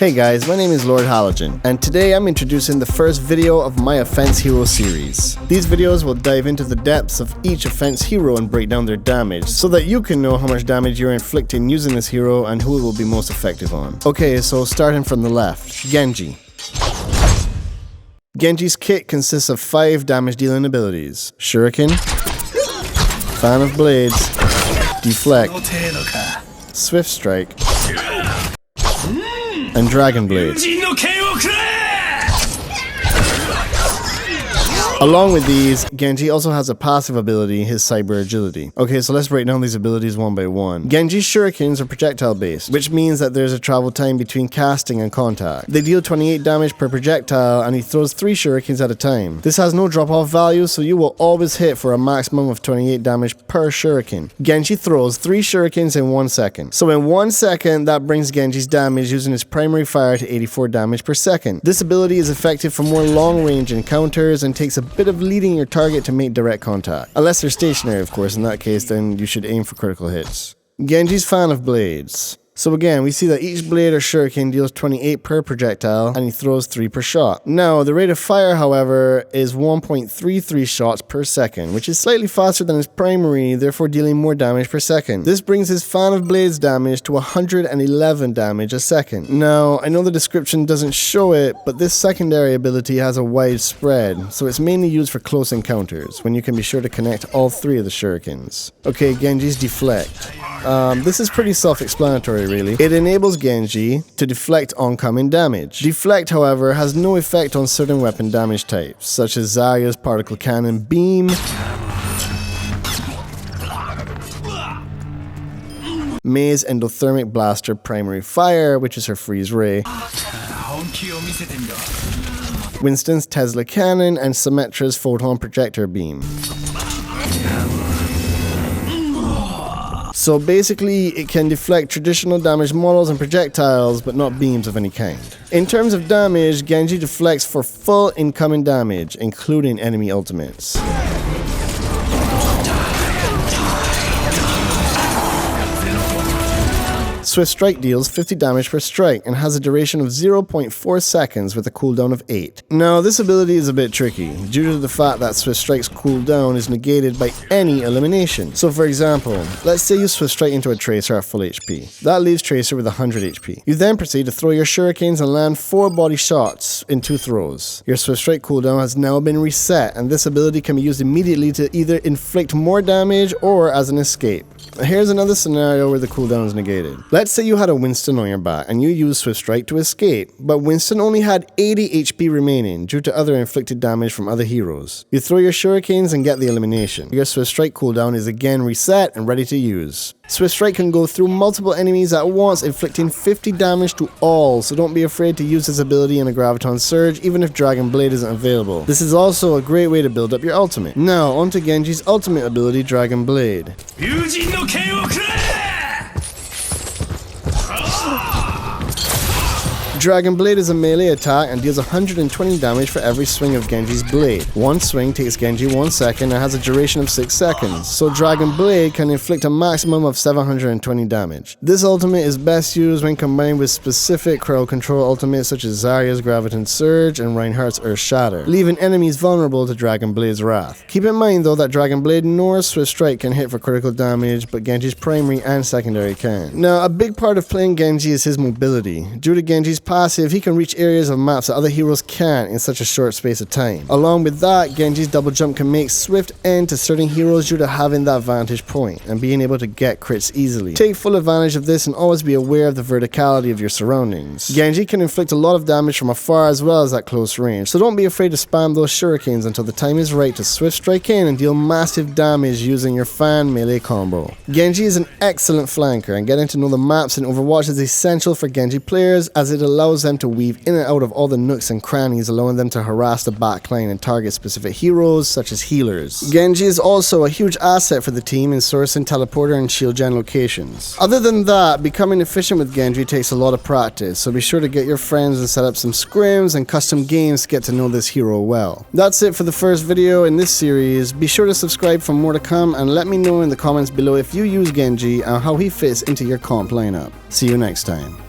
Hey guys, my name is Lord Halogen, and today I'm introducing the first video of my Offense Hero series. These videos will dive into the depths of each Offense Hero and break down their damage, so that you can know how much damage you're inflicting using this hero and who it will be most effective on. Okay, so starting from the left, Genji. Genji's kit consists of 5 damage dealing abilities: Shuriken, Fan of Blades, Deflect, Swift Strike, and Dragon Blade. Along with these, Genji also has a passive ability, his Cyber Agility. Okay, so let's break down these abilities one by one. Genji's shurikens are projectile based, which means that there's a travel time between casting and contact. They deal 28 damage per projectile, and he throws 3 shurikens at a time. This has no drop off value, so you will always hit for a maximum of 28 damage per shuriken. Genji throws 3 shurikens in 1 second. So in 1 second, that brings Genji's damage using his primary fire to 84 damage per second. This ability is effective for more long range encounters and takes a bit of leading your target to make direct contact. Unless they're stationary, of course. In that case, then you should aim for critical hits. Genji's Fan of Blades. So again, we see that each blade or shuriken deals 28 per projectile, and he throws 3 per shot. Now, the rate of fire, however, is 1.33 shots per second, which is slightly faster than his primary, therefore dealing more damage per second. This brings his Fan of Blades damage to 111 damage a second. Now, I know the description doesn't show it, but this secondary ability has a wide spread, so it's mainly used for close encounters, when you can be sure to connect all 3 of the shurikens. Okay, Genji's Deflect. This is pretty self-explanatory, really. It enables Genji to deflect oncoming damage. Deflect, however, has no effect on certain weapon damage types, such as Zarya's Particle Cannon Beam, Mei's Endothermic Blaster Primary Fire, which is her Freeze Ray, Winston's Tesla Cannon, and Symmetra's Photon Projector Beam. So basically, it can deflect traditional damage models and projectiles, but not beams of any kind. In terms of damage, Genji deflects for full incoming damage, including enemy ultimates. Swift Strike deals 50 damage per strike and has a duration of 0.4 seconds with a cooldown of 8. Now, this ability is a bit tricky, due to the fact that Swift Strike's cooldown is negated by any elimination. So for example, let's say you Swift Strike into a Tracer at full HP. That leaves Tracer with 100 HP. You then proceed to throw your shurikens and land 4 body shots in 2 throws. Your Swift Strike cooldown has now been reset, and this ability can be used immediately to either inflict more damage or as an escape. Here's another scenario where the cooldown is negated. Let's say you had a Winston on your back and you used Swift Strike to escape, but Winston only had 80 HP remaining due to other inflicted damage from other heroes. You throw your shurikens and get the elimination. Your Swift Strike cooldown is again reset and ready to use. Swift Strike can go through multiple enemies at once, inflicting 50 damage to all, so don't be afraid to use this ability in a Graviton Surge, even if Dragon Blade isn't available. This is also a great way to build up your ultimate. Now, onto Genji's ultimate ability, Dragon Blade. Dragon Blade is a melee attack and deals 120 damage for every swing of Genji's blade. One swing takes Genji 1 second and has a duration of 6 seconds, so Dragon Blade can inflict a maximum of 720 damage. This ultimate is best used when combined with specific crowd control ultimates such as Zarya's Graviton Surge and Reinhardt's Earth Shatter, leaving enemies vulnerable to Dragon Blade's wrath. Keep in mind though that Dragon Blade nor Swift Strike can hit for critical damage, but Genji's primary and secondary can. Now, a big part of playing Genji is his mobility. Due to Genji's passive, he can reach areas of maps that other heroes can't in such a short space of time. Along with that, Genji's double jump can make swift end to certain heroes due to having that vantage point and being able to get crits easily. Take full advantage of this and always be aware of the verticality of your surroundings. Genji can inflict a lot of damage from afar as well as at close range, so don't be afraid to spam those shurikens until the time is right to Swift Strike in and deal massive damage using your fan melee combo. Genji is an excellent flanker, and getting to know the maps in Overwatch is essential for Genji players, as it allows them to weave in and out of all the nooks and crannies, allowing them to harass the backline and target specific heroes such as healers. Genji is also a huge asset for the team in sourcing teleporter and shield gen locations. Other than that, becoming efficient with Genji takes a lot of practice, so be sure to get your friends and set up some scrims and custom games to get to know this hero well. That's it for the first video in this series. Be sure to subscribe for more to come, and let me know in the comments below if you use Genji and how he fits into your comp lineup. See you next time.